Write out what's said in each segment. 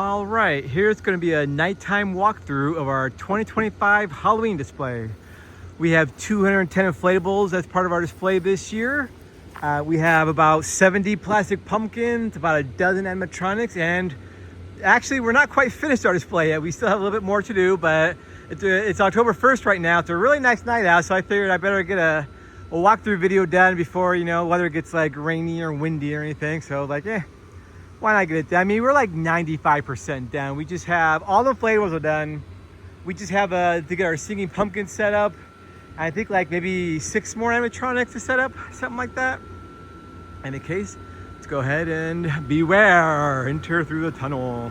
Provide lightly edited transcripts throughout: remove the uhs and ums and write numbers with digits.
All right, here's going to be a nighttime walkthrough of our 2025 Halloween display. We have 210 inflatables as part of our display this year. We have about 70 plastic pumpkins, about a dozen animatronics, and actually we're not quite finished our display yet. We still have a little bit more to do, but it's October 1st right now. It's a really nice night out, so I figured I better get a walkthrough video done before, whether it gets like rainy or windy or anything. So why not get it done? I mean, we're like 95% done. We just have, all the inflatables are done. We just have to get our singing pumpkin set up. I think like maybe 6 more animatronics to set up, something like that. In any case, let's go ahead and beware, enter through the tunnel.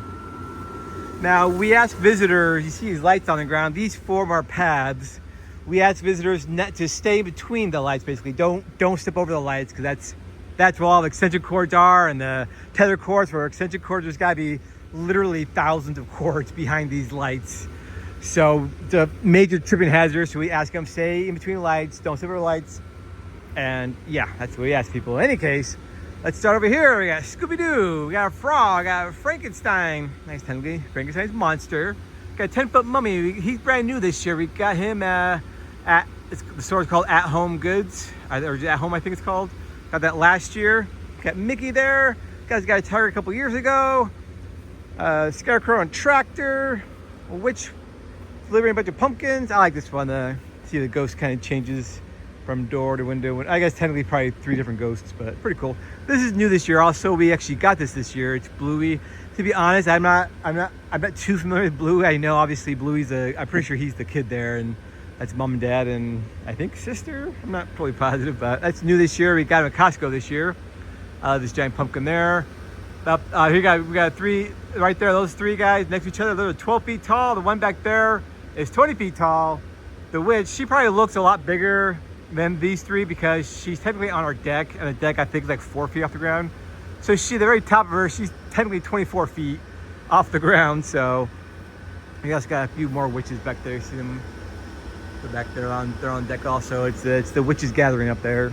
Now, we ask visitors, you see these lights on the ground, these form our paths. We ask visitors not to stay between the lights, basically. Don't step over the lights, because that's where all the extension cords are, and the tether cords for extension cords. There's got to be literally thousands of cords behind these lights. So the major tripping hazard, so we ask them stay in between the lights, don't step over the lights. And yeah, that's what we ask people. In any case, let's start over here. We got Scooby-Doo, we got a frog, we got a Frankenstein. Nice technically, Frankenstein's monster. We got a 10-foot mummy. He's brand new this year. We got him the store's called At Home Goods, or At Home I think it's called. Got that last year. Got Mickey there. Guys got a tiger a couple years ago. Scarecrow and tractor. A witch delivering a bunch of pumpkins. I like this one. See the ghost kind of changes from door to window. I guess technically probably 3 different ghosts, but pretty cool. This is new this year. Also, we actually got this year. It's Bluey. To be honest, I'm not too familiar with Bluey. I know obviously Bluey's I'm pretty sure he's the kid there, and that's mom and dad and I think sister. I'm not fully positive, but that's new this year. We got him at Costco this year. This giant pumpkin there. Here we got 3 right there. Those 3 guys next to each other. They're 12 feet tall. The one back there is 20 feet tall. The witch, she probably looks a lot bigger than these 3 because she's technically on our deck, and the deck I think is like 4 feet off the ground. So the very top of her, she's technically 24 feet off the ground. So we also got a few more witches back there. You see them? They're back there they're on deck also. It's the witches gathering up there.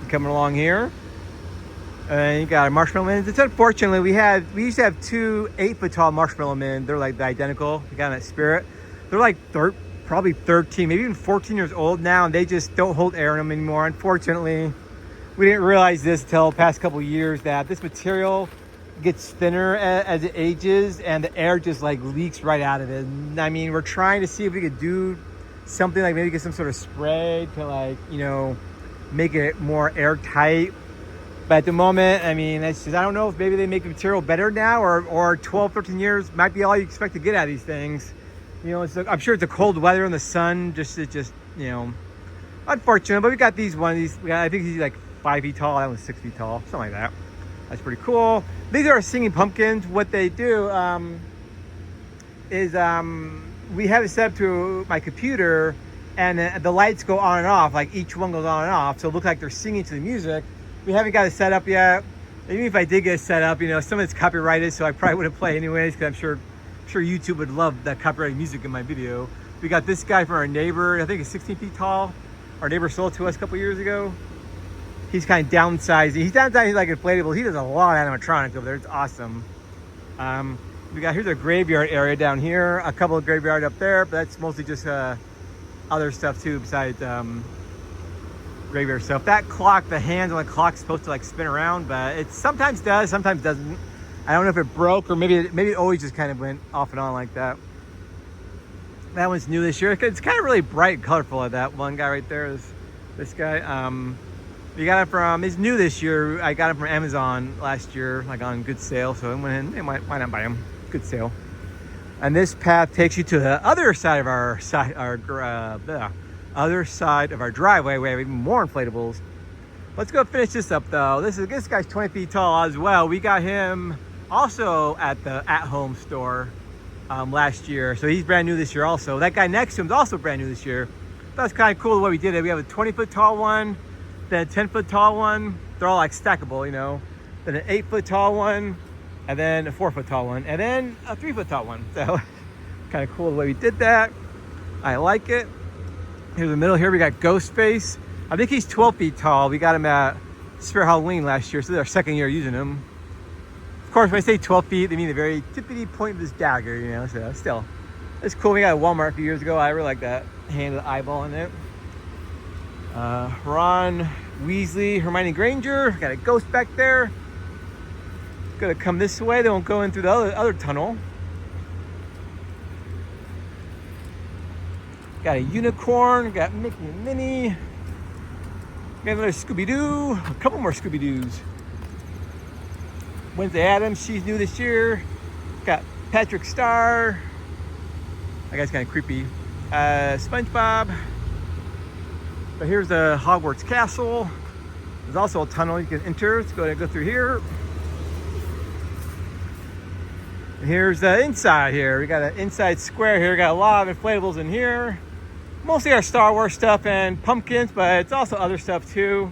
Coming along here. And you got a marshmallow men. It's unfortunately we used to have 2 8-foot tall marshmallow men. They're like the identical. We got that spirit. They're like probably 13, maybe even 14 years old now, and they just don't hold air in them anymore. Unfortunately, we didn't realize this until the past couple of years that this material gets thinner as it ages, and the air just like leaks right out of it. And, I mean, we're trying to see if we could do something like maybe get some sort of spray to make it more airtight. But at the moment, I mean, I don't know if maybe they make the material better now, or 12, 13 years might be all you expect to get out of these things. I'm sure it's the cold weather and the sun, just unfortunate. But we got these ones. I think he's like 5 feet tall. That one's 6 feet tall, something like that. That's pretty cool. These are our singing pumpkins. What they do is we have it set up to my computer, and the lights go on and off. Like each one goes on and off, so it looks like they're singing to the music. We haven't got it set up yet. Even if I did get it set up, some of it's copyrighted, so I probably wouldn't play anyways, because I'm sure YouTube would love that copyrighted music in my video. We got this guy from our neighbor. I think he's 16 feet tall. Our neighbor sold it to us a couple years ago. He's kind of downsizing. He's downsizing like inflatable. He does a lot of animatronics over there. It's awesome. Here's a graveyard area down here. A couple of graveyard up there, but that's mostly just other stuff too besides graveyard stuff. That clock, the hands on the clock's supposed to like spin around, but it sometimes does, sometimes doesn't. I don't know if it broke, or maybe it always just kind of went off and on like that. That one's new this year. It's kind of really bright and colorful. That one guy right there is this guy. We got it from, it's new this year. I got it from Amazon last year, like on good sale. So I went in, why not buy them? Good sale. And this path takes you to the other side of our driveway. We have even more inflatables. Let's go finish this up though. This guy's 20 feet tall as well. We got him also at the At Home store last year. So he's brand new this year also. That guy next to him is also brand new this year. That's kind of cool the way we did it. We have a 20-foot tall one, then a 10-foot tall one. They're all like stackable, Then an 8-foot tall one, and then a 4-foot tall one, and then a 3-foot tall one. So kind of cool the way we did that. I like it. Here's in the middle here, we got Ghostface. I think he's 12 feet tall. We got him at Spirit Halloween last year, so this is our 2nd year using him. Of course, when I say 12 feet, they mean the very tippity point of this dagger, you know, so still. It's cool. We got at Walmart a few years ago. I really like that hand with the eyeball in it. Ron Weasley, Hermione Granger. Got a ghost back there. Gonna come this way. They won't go in through the other tunnel. Got a unicorn. Got Mickey and Minnie. Got another Scooby-Doo. A couple more Scooby-Doos. Wednesday Addams. She's new this year. Got Patrick Star. That guy's kind of creepy. SpongeBob. But here's the Hogwarts Castle. There's also a tunnel you can enter. Let's go ahead and go through here. And here's the inside here. We got an inside square here. We got a lot of inflatables in here. Mostly our Star Wars stuff and pumpkins, but it's also other stuff too.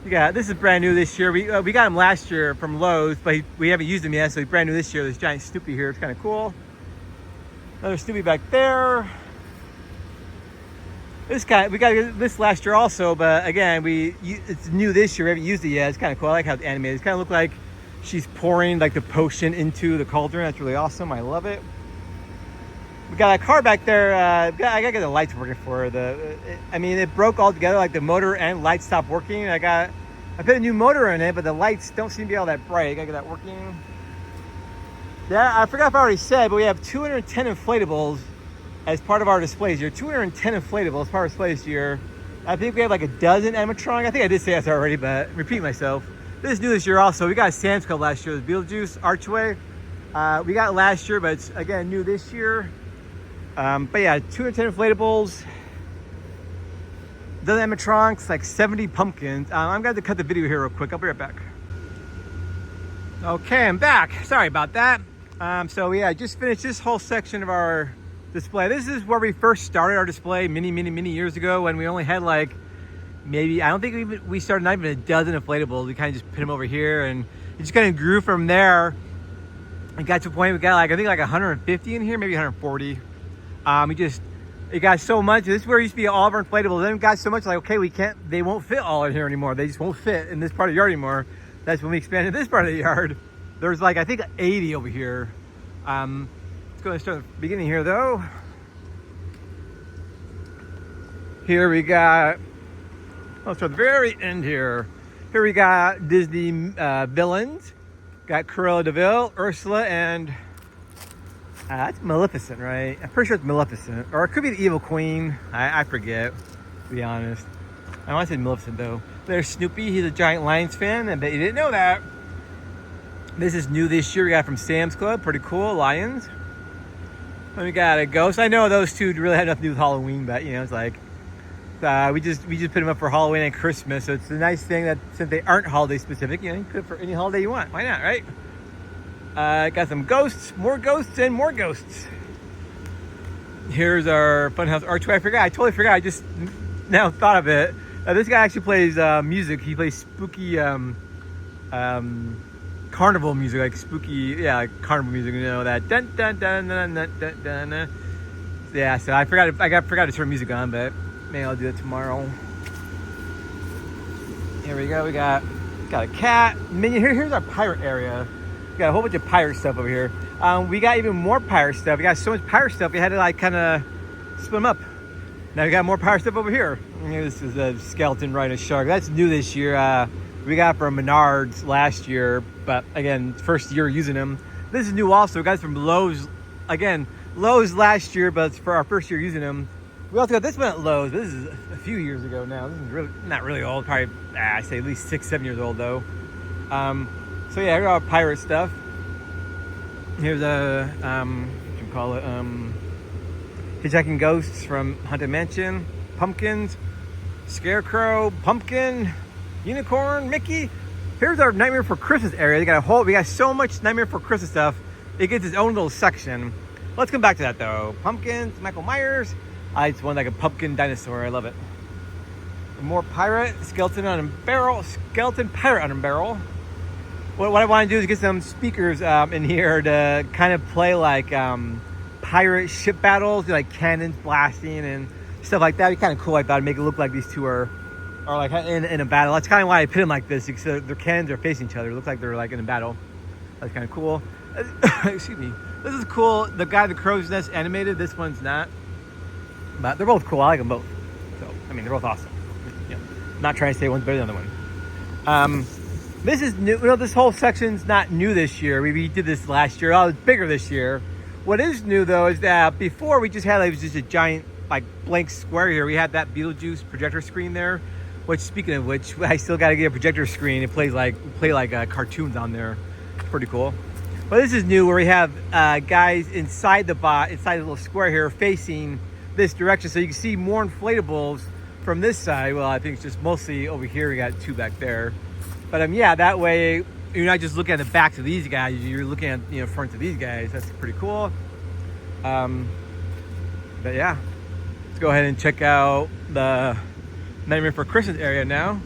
This is brand new this year. We got them last year from Lowe's, but we haven't used them yet, so he's brand new this year. This giant Snoopy here. It's kind of cool. Another Snoopy back there. This guy, we got this last year also, but again, it's new this year. We haven't used it yet. It's kind of cool. I like how it's animated. It's kind of look like she's pouring like the potion into the cauldron. That's really awesome. I love it. We got a car back there. I gotta get the lights working for her. I mean, it broke all together. Like the motor and lights stopped working. I put a new motor in it, but the lights don't seem to be all that bright. I gotta get that working. Yeah, I forgot if I already said, but we have 210 inflatables as part of our displays here. 210 inflatables as part of our displays here. I think we have like a dozen animatronics. I think I did say that already, but repeat myself. This is new this year also. We got a Sam's Club last year. It was Beetlejuice Archway. We got it last year, but it's again new this year. But yeah, 210 inflatables. Dozen animatronics, like 70 pumpkins. I'm going to cut the video here real quick. I'll be right back. Okay, I'm back. Sorry about that. So yeah, I just finished this whole section of our display. This is where we first started our display many years ago, when we only had like maybe, I don't think we started not even a dozen inflatables. We kind of just put them over here, and it just kind of grew from there. And got to a point we got like, I think like 150 in here, maybe 140. It got so much. This is where it used to be all of our inflatables. Then it got so much like, okay, they won't fit all in here anymore. They just won't fit in this part of the yard anymore. That's when we expanded this part of the yard. There's like, I think 80 over here. Let's go and start at the beginning here though. Here we got, let's start at the very end here. Here we got Disney villains. Got Cruella de Vil, Ursula, and that's Maleficent, right? I'm pretty sure it's Maleficent. Or it could be the Evil Queen. I forget, to be honest. I want to say Maleficent though. There's Snoopy. He's a giant Lions fan. I bet you didn't know that. This is new this year. We got it from Sam's Club. Pretty cool. Lions. And we got a ghost. I know those two really had nothing to do with Halloween, but you know, it's like we just put them up for Halloween and Christmas. So it's a nice thing that since they aren't holiday specific, you know, you can put it for any holiday you want. Why not, right? Got some ghosts, and more ghosts. Here's our Funhouse Archway. I totally forgot. I just now thought of it. This guy actually plays music. He plays spooky carnival music, like spooky, like carnival music. You know that dun dun dun dun dun dun dun. Dun. Yeah, so I forgot to turn music on, but maybe I'll do it tomorrow. Here we go. We got a cat minion. Here's our pirate area. We got a whole bunch of pirate stuff over here. We got even more pirate stuff. We got so much pirate stuff, we had to like kind of split them up. Now we got more pirate stuff over here. This is a skeleton riding a shark. That's new this year. We got from Menards last year, but again, first year using them. This is new also. We got it from Lowe's. Again, Lowe's last year, but it's for our first year using them. We also got this one at Lowe's. This is a few years ago now. This is really not really old. Probably, I say at least 6-7 years old though. So yeah, I got pirate stuff. Here's a, what you call it, Hitchhiking Ghosts from Haunted Mansion. Pumpkins, Scarecrow, Pumpkin, Unicorn, Mickey. Here's our Nightmare for Christmas area. We got so much Nightmare for Christmas stuff. It gets its own little section. Let's come back to that though. Pumpkins, Michael Myers. I just want like a pumpkin dinosaur. I love it. More pirate, skeleton on a barrel, skeleton pirate on a barrel. What I want to do is get some speakers in here to kind of play like pirate ship battles, like cannons blasting and stuff like that. It'd be kind of cool like that. Make it look like these two are like in a battle. That's kind of why I put them like this, because their cannons are facing each other. It looks like they're like in a battle. That's kind of cool. Excuse me. This is cool. The guy, the crow's nest animated. This one's not. But they're both cool. I like them both. So, I mean, they're both awesome. You know, not trying to say one's better than the other one. This is new. You know, this whole section's not new this year. We did this last year. Oh, it's bigger this year. What is new, though, is that before we just had, like, it was just a giant, like, blank square here. We had that Beetlejuice projector screen there. Which, speaking of which, I still got to get a projector screen. It plays like, cartoons on there. Pretty cool. But this is new, where we have guys inside the little square here facing this direction, so you can see more inflatables from this side. Well, I think it's just mostly over here. We got two back there, but yeah, that way you're not just looking at the backs of these guys, you're looking at, you know, fronts of these guys. That's pretty cool. But yeah, let's go ahead and check out the Nightmare Before Christmas area now.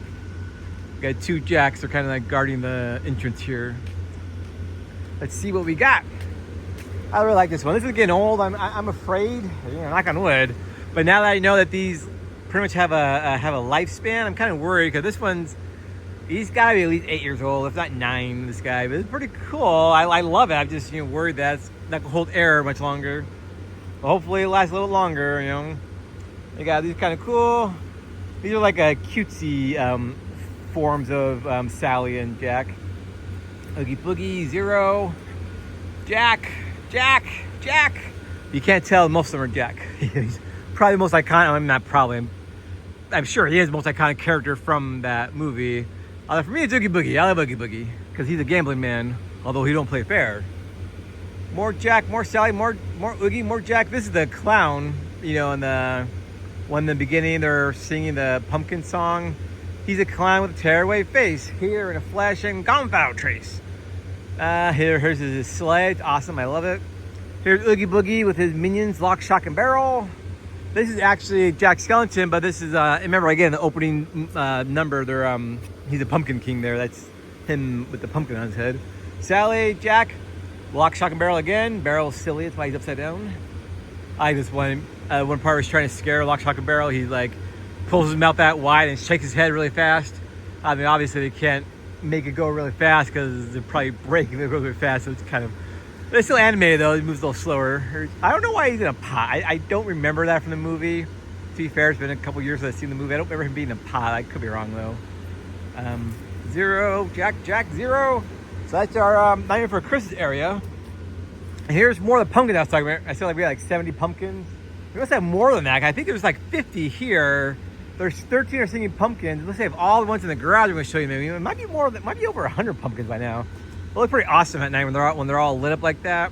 We got two jacks. They're kind of like guarding the entrance here. Let's see what we got. I really like this one. This is getting old. I'm afraid, you know, knock on wood. But now that I know that these pretty much have a lifespan, I'm kind of worried, because this one's, he's got to be at least 8 years old, if not 9. This guy, but it's pretty cool. I love it. I'm just, you know, worried that it's not gonna hold air much longer. But hopefully it lasts a little longer. You know, they got these kind of cool. These are like a cutesy forms of Sally and Jack. Oogie Boogie, Zero, Jack. You can't tell, most of them are Jack. He's probably the most iconic, I mean, not probably, I'm sure he is the most iconic character from that movie. For me, it's Oogie Boogie. I love Oogie Boogie because he's a gambling man, although he don't play fair. More Jack, more Sally, more Oogie, more Jack. This is the clown, you know, in the beginning they're singing the pumpkin song. He's a clown with a tearaway face, here in a flashing gunpowder trace. Here's his sleigh. It's awesome. I love it. Here's Oogie Boogie with his minions, Lock, Shock, and Barrel. This is actually Jack Skellington, but this is, remember again, the opening number, he's a pumpkin king there. That's him with the pumpkin on his head. Sally, Jack, Lock, Shock, and Barrel again. Barrel's silly, that's why he's upside down. I like this one. One part was trying to scare Lock, Shock, and Barrel. He like pulls his mouth that wide and shakes his head really fast. I mean, obviously they can't make it go really fast because they'll probably break if it goes really fast, so it's kind of, but it's still animated though. It moves a little slower. I don't know why he's in a pot. I don't remember that from the movie. To be fair, it's been a couple years since I've seen the movie. I don't remember him being in a pot. I could be wrong though. Zero, Jack, Zero. So that's our Nightmare Before Christmas area. And here's more of the pumpkins I was talking about. I said like we had like 70 pumpkins. We must have more than that. I think there's like 50 here. There's 13 are singing pumpkins. Let's say if all the ones in the garage, I'm going to show you. Maybe it might be more. It might be over 100 pumpkins by now. They look pretty awesome at night when they're all lit up like that.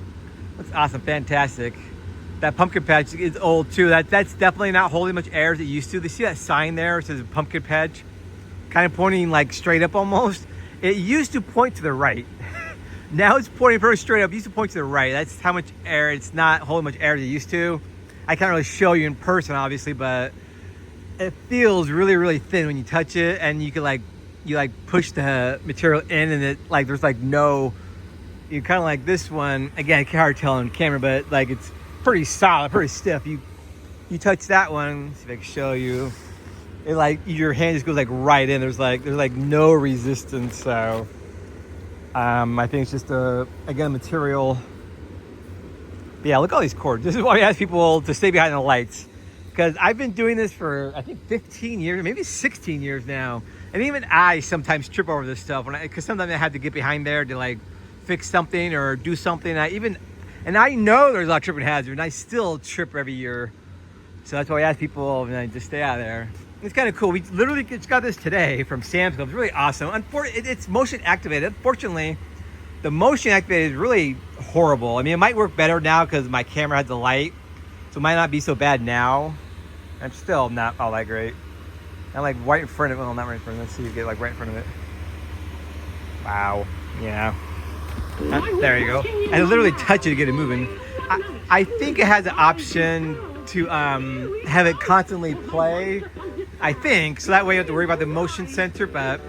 That's awesome, fantastic. That pumpkin patch is old too. That's definitely not holding much air as it used to. They see that sign there? It says pumpkin patch, kind of pointing like straight up almost. It used to point to the right. Now it's pointing pretty straight up. It used to point to the right. That's how much air. It's not holding much air as it used to. I can't really show you in person, obviously, but it feels really, really thin when you touch it, and you can you push the material in, and it like there's like no. You kind of like this one again. I can't hard tell on camera, but like it's pretty solid, pretty stiff. You touch that one. Let's see if I can show you. It like your hand just goes like right in. There's like no resistance. So I think it's just again material. But yeah, look at all these cords. This is why we ask people to stay behind the lights. Because I've been doing this for, I think, 15 years, maybe 16 years now. And even I sometimes trip over this stuff. Because sometimes I have to get behind there to, like, fix something or do something. And I know there's a lot of tripping hazards, and I still trip every year. So that's why I ask people to stay out of there. It's kind of cool. We literally just got this today from Sam's Club. It's really awesome. It's motion activated. Unfortunately, the motion activated is really horrible. I mean, it might work better now because my camera has the light. So it might not be so bad now. I'm still not all that great. I'm like right in front of it. Well, not right in front of it. Let's see if you get like right in front of it. Wow. Yeah. There you go. I literally touch it to get it moving. I think it has an option to have it constantly play. I think. So that way you don't have to worry about the motion sensor. But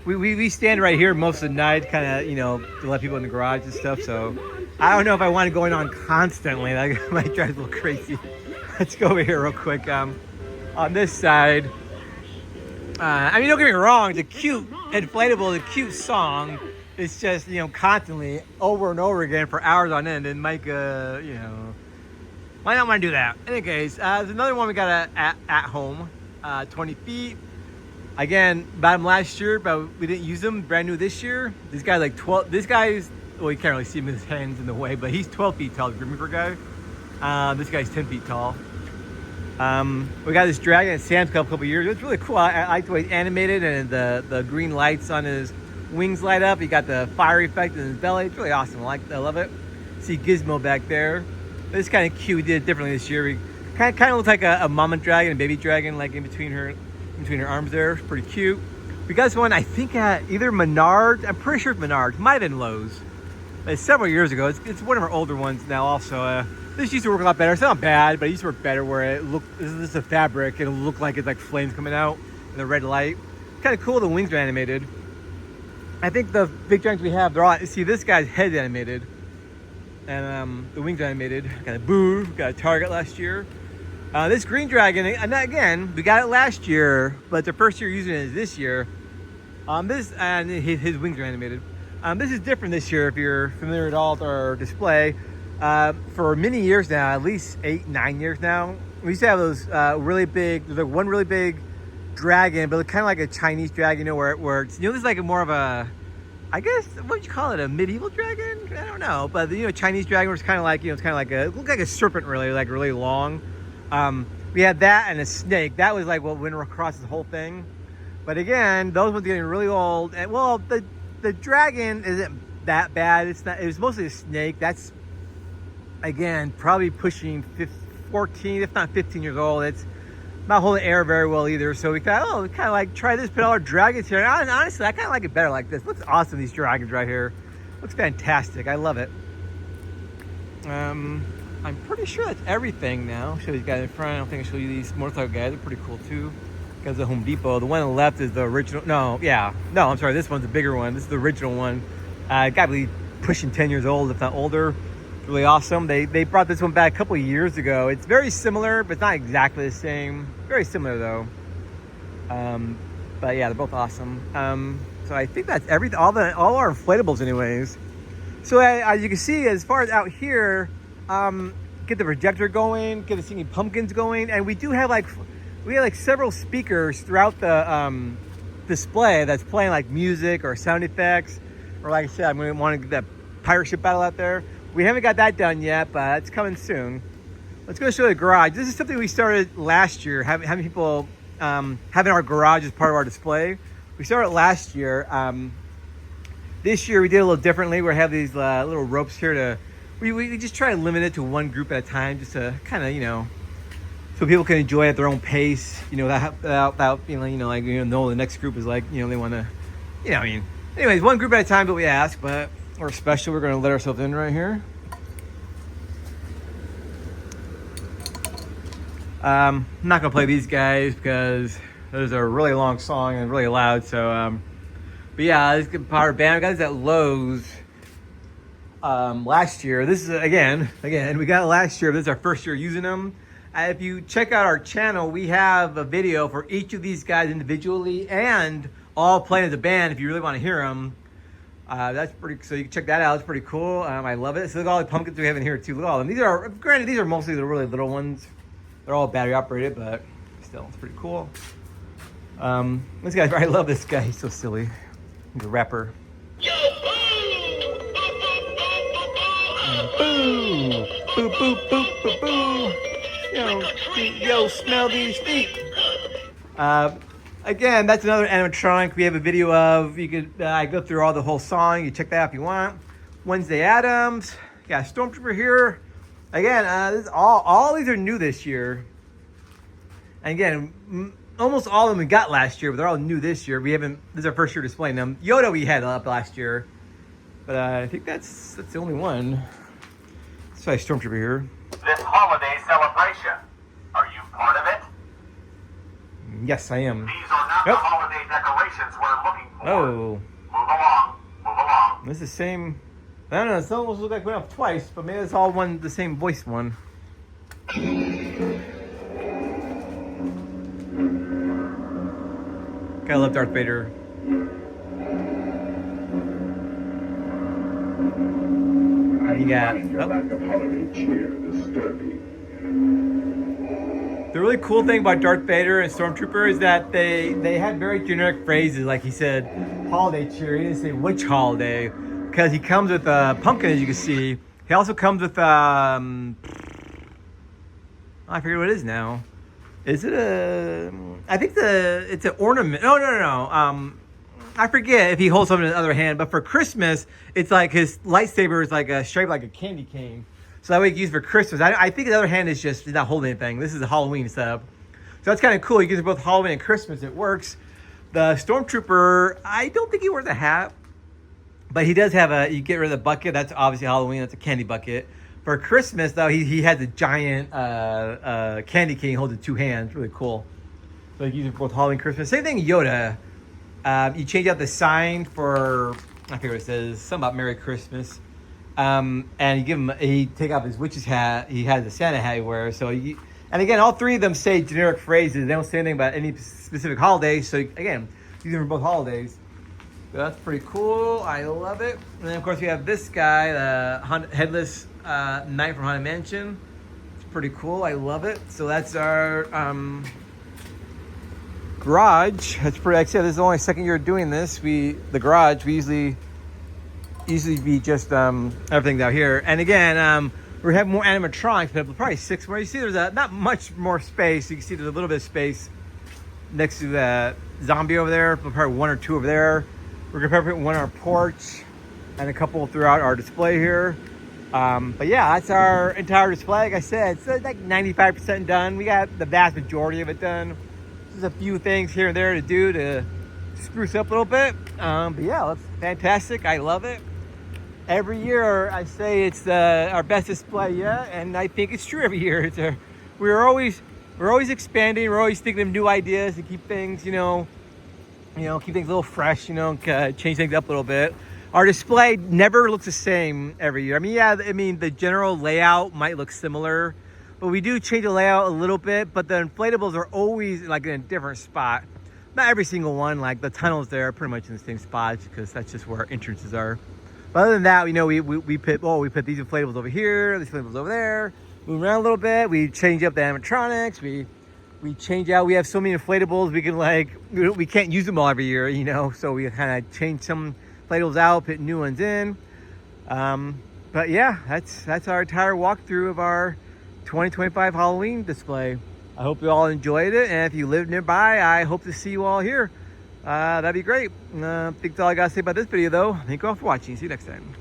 we stand right here most of the night, kind of, you know, to let people in the garage and stuff. So I don't know if I want it going on constantly. That might drive a little crazy. Let's go over here real quick. On this side, I mean, don't get me wrong. It's a cute inflatable, it's a cute song. it's just, constantly over and over again for hours on end. And Mike, might not want to do that. In any case, there's another one we got at home, 20 feet. Again, bought him last year, but we didn't use him. Brand new this year. This guy's like 12. This guy's, well, you can't really see him with his hands in the way, but he's 12 feet tall, the Grim Reaper guy. This guy's 10 feet tall. We got this dragon at Sam's Club a couple years. It's really cool. I like the way it's animated, and the green lights on his wings light up. He got the fire effect in his belly. It's really awesome. I love it. See Gizmo back there. It's kind of cute. We did it differently this year. We kind of looked like a mama dragon, a baby dragon, like in between her arms there. It's pretty cute. We got this one, I think, at either Menards. I'm pretty sure it's Menards. Might have been Lowe's. It's several years ago. It's one of our older ones now also. This used to work a lot better. It's not bad, but it used to work better where it looked, this is a fabric, and it looked like it's like flames coming out in the red light. Kind of cool. The wings are animated. I think the big dragons we have, they're all, see, this guy's head animated. And the wings are animated. Got a Boo, got a Target last year. This green dragon, and again, we got it last year, but the first year using it is this year. This, and his wings are animated. This is different this year if you're familiar at all with our display. For many years now, at least 8-9 years now, we used to have those really big, there's like one really big dragon, but kind of like a Chinese dragon, where it's, this is like more of a, I guess, what would you call it, a medieval dragon? I don't know, but Chinese dragon was kind of like, it's kind of like it looked like a serpent, really, like really long. We had that and a snake. That was like what went across the whole thing. But again, those ones are getting really old. And well, the dragon isn't that bad. It's not. It was mostly a snake. That's, again, probably pushing 14, if not 15 years old. It's not holding air very well either. So we thought, we kind of like try this, put all our dragons here. And honestly, I kind of like it better like this. Looks awesome, these dragons right here. Looks fantastic. I love it. I'm pretty sure that's everything now. Show these guys in front. I don't think I show you these motorcycle guys. They're pretty cool too. Guys at Home Depot. The one on the left is the original. No, I'm sorry. This one's a bigger one. This is the original one. Got to be pushing 10 years old, if not older. Really awesome. They brought this one back a couple of years ago. It's very similar, but it's not exactly the same. Very similar though. But yeah, they're both awesome. So I think that's everything. All our inflatables, anyways. So as you can see, as far as out here, get the projector going, get the singing pumpkins going, and we have several speakers throughout the display that's playing like music or sound effects, or like I said, I'm going to want to get that pirate ship battle out there. We haven't got that done yet, but it's coming soon. Let's go show the garage. This is something we started last year, having people having our garage as part of our display. We started last year. This year we did a little differently. We have these little ropes here to, we just try to limit it to one group at a time, just to kind of, so people can enjoy it at their own pace, without know the next group is like, they want to, anyways, one group at a time that we ask, but we're special. We're going to let ourselves in right here. I'm not going to play these guys because those are a really long song and really loud. So, but yeah, this is power band. We got this at Lowe's last year. This is again, we got it last year. This is our first year using them. If you check out our channel, we have a video for each of these guys individually and all playing as a band if you really want to hear them. That's pretty, so you can check that out. It's pretty cool. I love it. So look at all the pumpkins we have in here too. Look at all of them. These are mostly the really little ones. They're all battery operated, but still, it's pretty cool. This guy, I love this guy. He's so silly. He's a rapper. Boo! Boo, boo, boo, boo, boo. Yo, smell these feet. Again, that's another animatronic we have a video of. You could go through all the whole song. You can check that out if you want. Wednesday Addams. Got Stormtrooper here. Again, this is all these are new this year. And again, almost all of them we got last year, but they're all new this year. This is our first year displaying them. Yoda we had up last year, but I think that's the only one. Let's try Stormtrooper here. This holiday celebration, are you part of it? Yes, I am. These are not the holiday decorations we're looking for. Oh. Move along. This is the same. I don't know, it's almost look like we went up twice, but maybe it's all the same voice one. Gotta love Darth Vader. You got Your lack of holiday cheer disturbing. the really cool thing about Darth Vader and Stormtrooper is that they had very generic phrases. Like he said, holiday cheer. He didn't say which holiday, because he comes with a pumpkin, as you can see. He also comes with I forget what it is now. Is it a? I think it's an ornament. No. I forget if he holds something in the other hand. But for Christmas, it's like his lightsaber is like a shaped like a candy cane. So that way you can use it for Christmas. I think the other hand is just not holding anything. This is a Halloween setup. So that's kind of cool. You can use it both Halloween and Christmas. It works. The Stormtrooper, I don't think he wears a hat. But he does have you get rid of the bucket. That's obviously Halloween. That's a candy bucket. For Christmas, though, he has a giant candy cane. He holds it in two hands. Really cool. So you can use it for both Halloween and Christmas. Same thing Yoda. You change out the sign for, I forget what it says. Something about Merry Christmas. And you give him, he take off his witch's hat. He has the Santa hat he wears. So, and again, all three of them say generic phrases. They don't say anything about any specific holiday. So again, use them for both holidays. So that's pretty cool. I love it. And then of course we have this guy, the headless knight from Haunted Mansion. It's pretty cool. I love it. So that's our garage. That's pretty. Like I said, this is the only second year doing this. The garage. We usually be just everything's out here. And again, we have more animatronics, but probably 6 more. You see, there's not much more space. You can see there's a little bit of space next to the zombie over there. Probably 1 or 2 over there. We're gonna probably put 1 on our porch and a couple throughout our display here. But yeah, that's our entire display. Like I said, it's like 95% done. We got the vast majority of it done. There's a few things here and there to do to spruce up a little bit. But yeah, it's fantastic. I love it. Every year I say it's our best display yet, and I think it's true every year. We're always expanding. We're always thinking of new ideas to keep things, keep things a little fresh, change things up a little bit. Our display never looks the same every year. The general layout might look similar, but we do change the layout a little bit. But the inflatables are always like in a different spot. Not every single one. Like the tunnels there are pretty much in the same spot because that's just where our entrances are. But other than that, we put these inflatables over here, these inflatables over there. Move around a little bit. We change up the animatronics. We change out. We have so many inflatables. We can't use them all every year, So we kind of change some inflatables out, put new ones in. But yeah, that's our entire walkthrough of our 2025 Halloween display. I hope you all enjoyed it, and if you live nearby, I hope to see you all here. That'd be great. I think that's all I gotta say about this video, though. Thank you all for watching. See you next time.